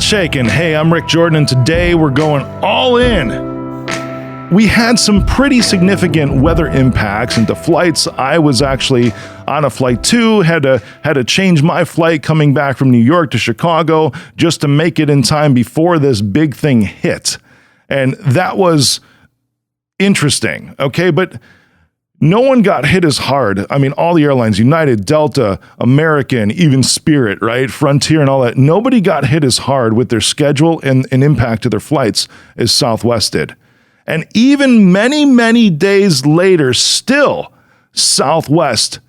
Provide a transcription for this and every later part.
What's shaking? Hey, I'm Rick Jordan, and today we're going all in. We had some pretty significant weather impacts into flights. I was actually on a flight too, had to change my flight coming back from New York to Chicago just to make it in time before this big thing hit. And that was interesting, okay? But no one got hit as hard. I mean, all the airlines, United, Delta, American, even Spirit, right? Frontier and all that. Nobody got hit as hard with their schedule and impact to their flights as Southwest did. And even many, many days later, still, Southwest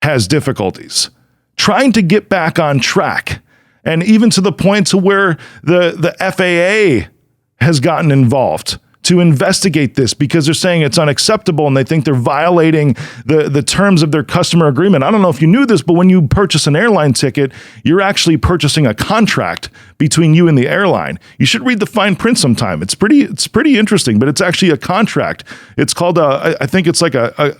has difficulties trying to get back on track. And even to the point to where the FAA has gotten involved to investigate this because they're saying it's unacceptable and they think they're violating the terms of their customer agreement. I don't know if you knew this, but when you purchase an airline ticket, you're actually purchasing a contract between you and the airline. You should read the fine print sometime. It's pretty interesting, but it's actually a contract. It's called I think it's like a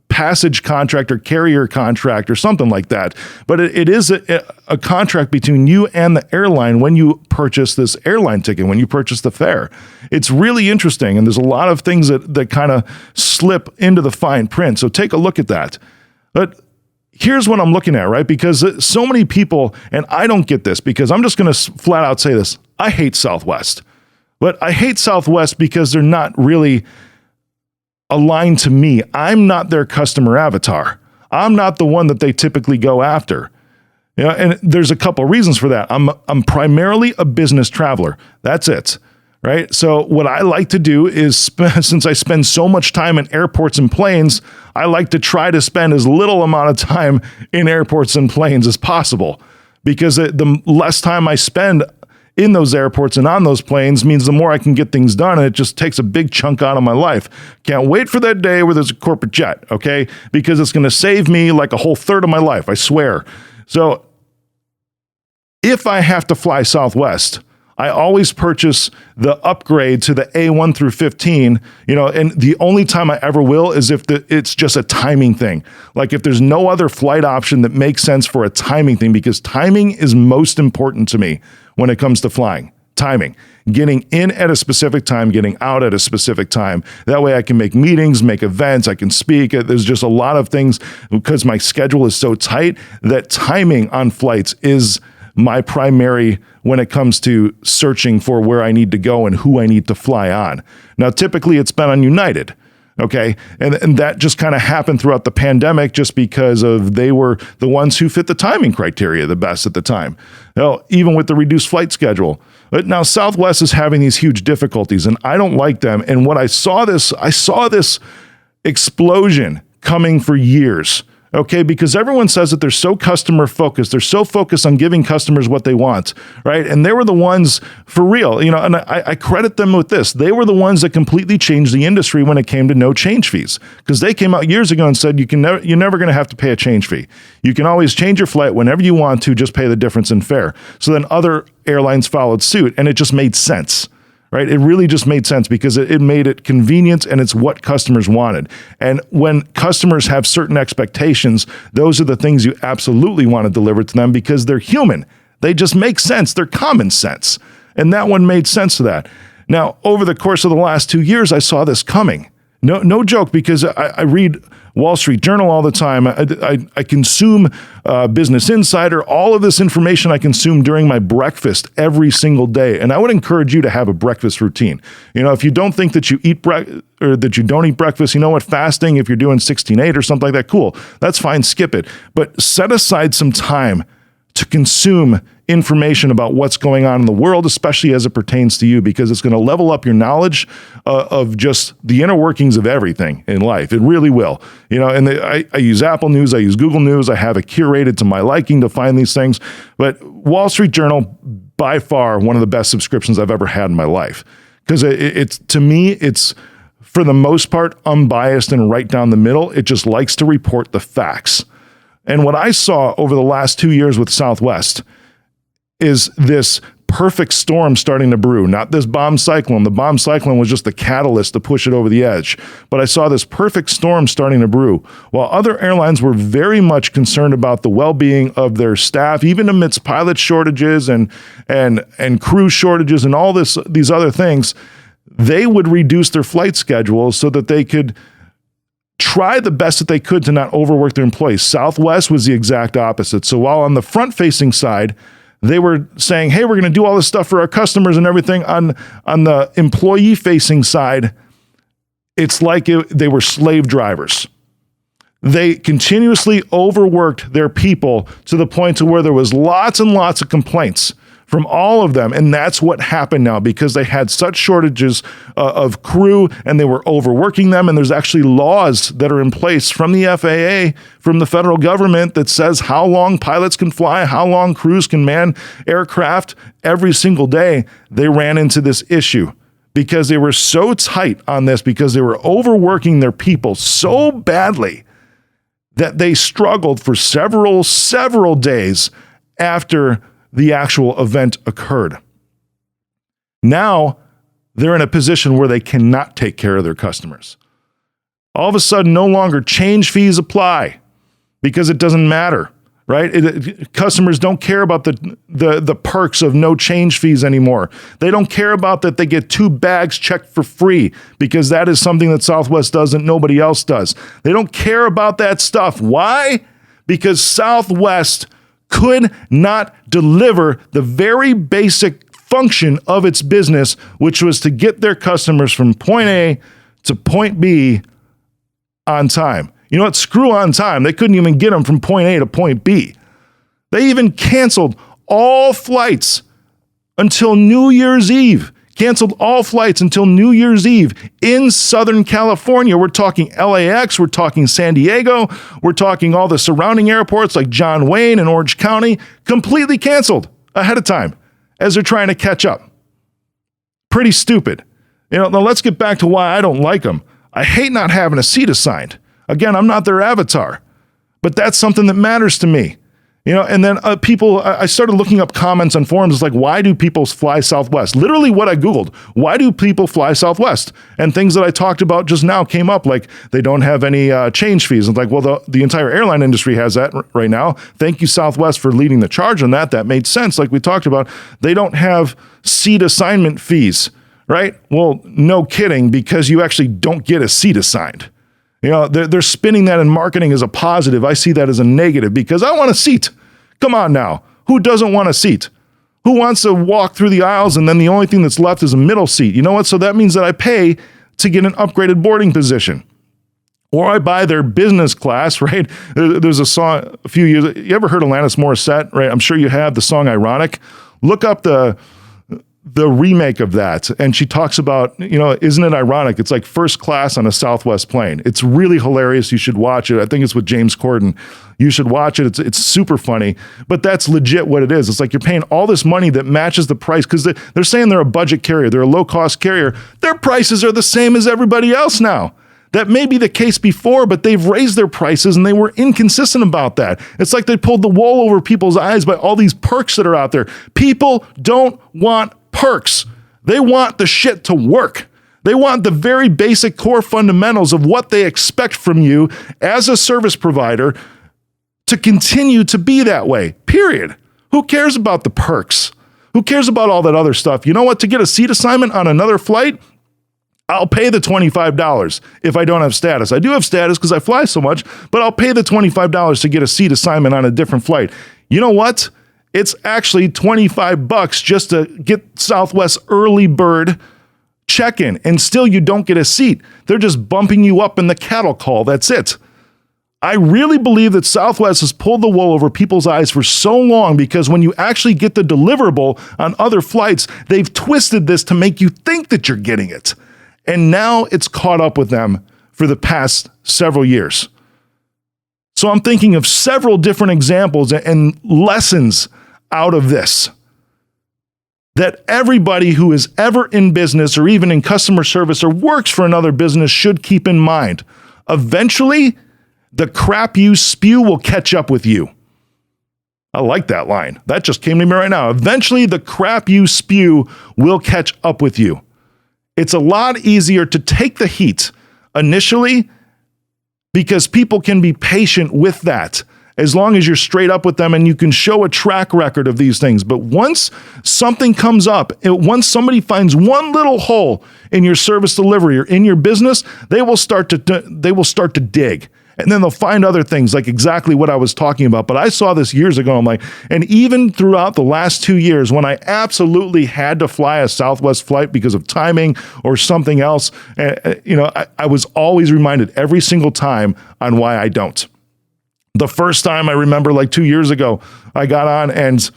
passage contract or carrier contract or something like that. But it is a contract between you and the airline when you purchase this airline ticket, when you purchase the fare. It's really interesting. And there's a lot of things that kind of slip into the fine print. So take a look at that. But here's what I'm looking at, right? Because so many people, and I don't get this because I'm just going to flat out say this. I hate Southwest. But I hate Southwest because they're not really aligned to me. I'm not their customer avatar. I'm not the one that they typically go after. You know, and there's a couple of reasons for that. I'm primarily a business traveler. That's it. Right? So what I like to do is since I spend so much time in airports and planes, I like to try to spend as little amount of time in airports and planes as possible because the less time I spend in those airports and on those planes means the more I can get things done, and it just takes a big chunk out of my life. Can't wait for that day where there's a corporate jet, okay? Because it's going to save me like a whole third of my life, I swear. So if I have to fly Southwest, I always purchase the upgrade to the A1 through 15, you know, and the only time I ever will is if it's just a timing thing. Like if there's no other flight option that makes sense for a timing thing, because timing is most important to me when it comes to flying. Timing, getting in at a specific time, getting out at a specific time. That way I can make meetings, make events, I can speak. There's just a lot of things because my schedule is so tight that timing on flights is my primary when it comes to searching for where I need to go and who I need to fly on. Now, typically it's been on United, okay? And that just kind of happened throughout the pandemic just because of they were the ones who fit the timing criteria the best at the time. Now, even with the reduced flight schedule. But now Southwest is having these huge difficulties and I don't like them. And when I saw this explosion coming for years. Okay, because everyone says that they're so customer focused. They're so focused on giving customers what they want, right? And they were the ones for real, you know, and I credit them with this. They were the ones that completely changed the industry when it came to no change fees, because they came out years ago and said, you're never going to have to pay a change fee. You can always change your flight whenever you want to, just pay the difference in fare. So then other airlines followed suit and it just made sense. Right? It really just made sense because it made it convenient and it's what customers wanted. And when customers have certain expectations, those are the things you absolutely want to deliver to them because they're human. They just make sense. They're common sense. And that one made sense to that. Now, over the course of the last 2 years, I saw this coming. No joke, because I read Wall Street Journal all the time. I consume Business Insider, all of this information I consume during my breakfast every single day. And I would encourage you to have a breakfast routine. You know, if you don't think that you eat or that you don't eat breakfast, you know what, fasting, if you're doing 16-8 or something like that, cool. That's fine, skip it. But set aside some time to consume information about what's going on in the world, especially as it pertains to you, because it's going to level up your knowledge of just the inner workings of everything in life. It really will. You know, and I use Apple News, I use Google News, I have it curated to my liking to find these things. But Wall Street Journal, by far, one of the best subscriptions I've ever had in my life. Because it's to me, it's for the most part unbiased and right down the middle. It just likes to report the facts. And what I saw over the last 2 years with Southwest is this perfect storm starting to brew, not this bomb cyclone. The bomb cyclone was just the catalyst to push it over the edge. But I saw this perfect storm starting to brew, while other airlines were very much concerned about the well-being of their staff, even amidst pilot shortages and crew shortages and all these other things. They would reduce their flight schedules so that they could try the best that they could to not overwork their employees. Southwest was the exact opposite. So while on the front-facing side, they were saying, hey, we're going to do all this stuff for our customers and everything, on the employee-facing side, it's like they were slave drivers. They continuously overworked their people to the point to where there was lots and lots of complaints from all of them. And that's what happened now, because they had such shortages of crew and they were overworking them. And there's actually laws that are in place from the FAA, from the federal government, that says how long pilots can fly, how long crews can man aircraft every single day. They ran into this issue because they were so tight on this, because they were overworking their people so badly that they struggled for several days after the actual event occurred. Now they're in a position where they cannot take care of their customers. All of a sudden, no longer change fees apply because it doesn't matter, right? Customers don't care about the perks of no change fees anymore. They don't care about that they get 2 bags checked for free, because that is something that Southwest does that nobody else does. They don't care about that stuff. Why? Because Southwest could not deliver the very basic function of its business, which was to get their customers from point A to point B on time. You know what? Screw on time. They couldn't even get them from point A to point B. They even canceled all flights until New Year's Eve. Canceled all flights until New Year's Eve in Southern California. We're talking LAX, we're talking San Diego, we're talking all the surrounding airports like John Wayne and Orange County, completely canceled ahead of time as they're trying to catch up. Pretty stupid. Now let's get back to why I don't like them. I hate not having a seat assigned. Again, I'm not their avatar, but that's something that matters to me. And then I started looking up comments on forums. It's like, why do people fly Southwest? Literally what I Googled, why do people fly Southwest? And things that I talked about just now came up, like they don't have any change fees. It's like, well, the entire airline industry has that right now. Thank you, Southwest, for leading the charge on that. That made sense. Like we talked about, they don't have seat assignment fees, right? Well, no kidding, because you actually don't get a seat assigned. They're spinning that in marketing as a positive. I see that as a negative, because I want a seat. Come on now. Who doesn't want a seat? Who wants to walk through the aisles and then the only thing that's left is a middle seat? You know what? So that means that I pay to get an upgraded boarding position. Or I buy their business class, right? There's a song a few years. You ever heard Alanis Morissette, right? I'm sure you have, the song Ironic. Look up the remake of that. And she talks about, isn't it ironic? It's like first class on a Southwest plane. It's really hilarious. You should watch it. I think it's with James Corden. You should watch it. It's super funny, but that's legit what it is. It's like you're paying all this money that matches the price, because they're saying they're a budget carrier. They're a low cost carrier. Their prices are the same as everybody else now. That may be the case before, but they've raised their prices and they were inconsistent about that. It's like they pulled the wool over people's eyes by all these perks that are out there. People don't want perks. They want the shit to work. They want the very basic core fundamentals of what they expect from you as a service provider to continue to be that way, period. Who cares about the perks? Who cares about all that other stuff? You know what? To get a seat assignment on another flight, I'll pay the $25 if I don't have status. I do have status because I fly so much, but I'll pay the $25 to get a seat assignment on a different flight. You know what? It's actually $25 just to get Southwest early bird check-in, and still you don't get a seat. They're just bumping you up in the cattle call. That's it. I really believe that Southwest has pulled the wool over people's eyes for so long, because when you actually get the deliverable on other flights, they've twisted this to make you think that you're getting it. And now it's caught up with them for the past several years. So I'm thinking of several different examples and lessons out of this that everybody who is ever in business or even in customer service or works for another business should keep in mind. Eventually, the crap you spew will catch up with you. I like that line. That just came to me right now. Eventually, the crap you spew will catch up with you. It's a lot easier to take the heat initially because people can be patient with that as long as you're straight up with them and you can show a track record of these things. But once something comes up, once somebody finds one little hole in your service delivery or in your business, they will start to dig. And then they'll find other things like exactly what I was talking about. But I saw this years ago. I'm like, and even throughout the last 2 years, when I absolutely had to fly a Southwest flight because of timing or something else, I was always reminded every single time on why I don't. The first time I remember, like 2 years ago, I got on and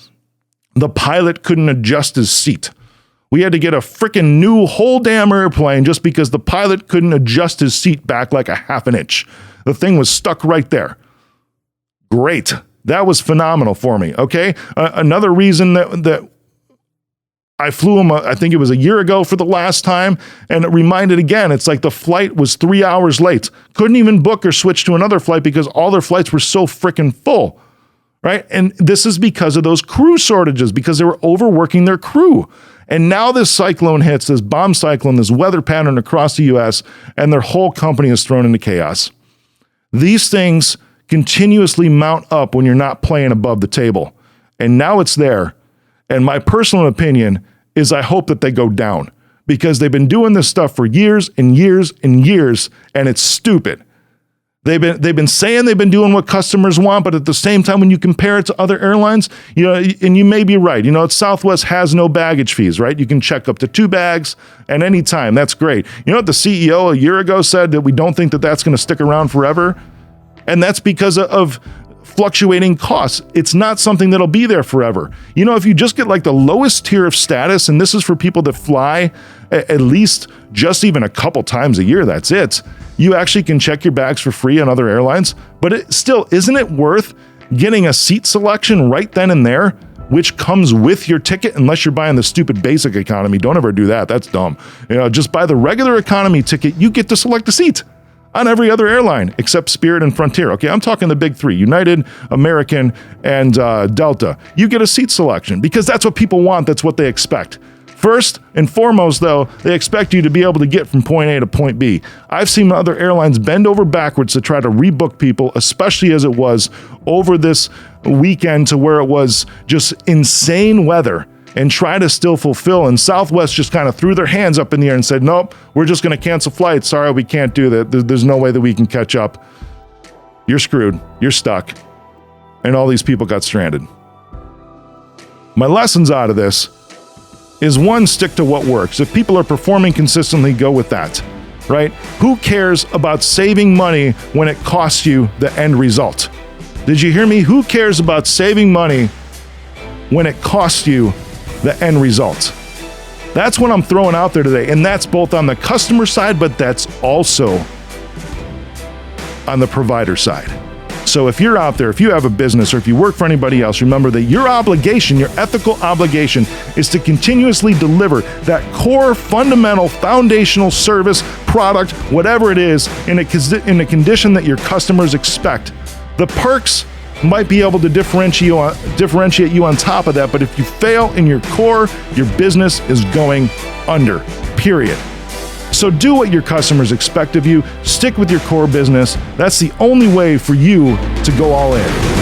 the pilot couldn't adjust his seat. We had to get a freaking new whole damn airplane just because the pilot couldn't adjust his seat back like a half an inch. The thing was stuck right there. Great. That was phenomenal for me. Okay. Another reason that I flew him, I think it was a year ago for the last time, and it reminded again, it's like the flight was 3 hours late. Couldn't even book or switch to another flight because all their flights were so freaking full. Right. And this is because of those crew shortages, because they were overworking their crew. And now this cyclone hits, this bomb cyclone, this weather pattern across the US, and their whole company is thrown into chaos. These things continuously mount up when you're not playing above the table. And now it's there. And my personal opinion is I hope that they go down because they've been doing this stuff for years and years and years, and it's stupid. They've been saying they've been doing what customers want, but at the same time, when you compare it to other airlines, and you may be right, Southwest has no baggage fees, right? You can check up to 2 bags at any time. That's great. You know what the CEO a year ago said, that we don't think that that's going to stick around forever? And that's because of fluctuating costs. It's not something that'll be there forever. If you just get like the lowest tier of status, and this is for people that fly at least just even a couple times a year, that's it. You actually can check your bags for free on other airlines, but isn't it worth getting a seat selection right then and there, which comes with your ticket, unless you're buying the stupid basic economy. Don't ever do that. That's dumb. Just buy the regular economy ticket. You get to select a seat on every other airline except Spirit and Frontier. Okay, I'm talking the big 3, United, American, and Delta. You get a seat selection because that's what people want. That's what they expect. First and foremost, though, they expect you to be able to get from point A to point B. I've seen other airlines bend over backwards to try to rebook people, especially as it was over this weekend to where it was just insane weather, and try to still fulfill. And Southwest just kind of threw their hands up in the air and said, nope, we're just going to cancel flights. Sorry, we can't do that. There's no way that we can catch up. You're screwed. You're stuck. And all these people got stranded. My lessons out of this is, 1, stick to what works. If people are performing consistently, go with that, right? Who cares about saving money when it costs you the end result? Did you hear me? Who cares about saving money when it costs you the end result? That's what I'm throwing out there today. And that's both on the customer side, but that's also on the provider side. So if you're out there, if you have a business or if you work for anybody else, remember that your obligation, your ethical obligation, is to continuously deliver that core, fundamental, foundational service, product, whatever it is, in a condition that your customers expect. The perks might be able to differentiate you on top of that, but if you fail in your core, your business is going under, period. So do what your customers expect of you. Stick with your core business. That's the only way for you to go all in.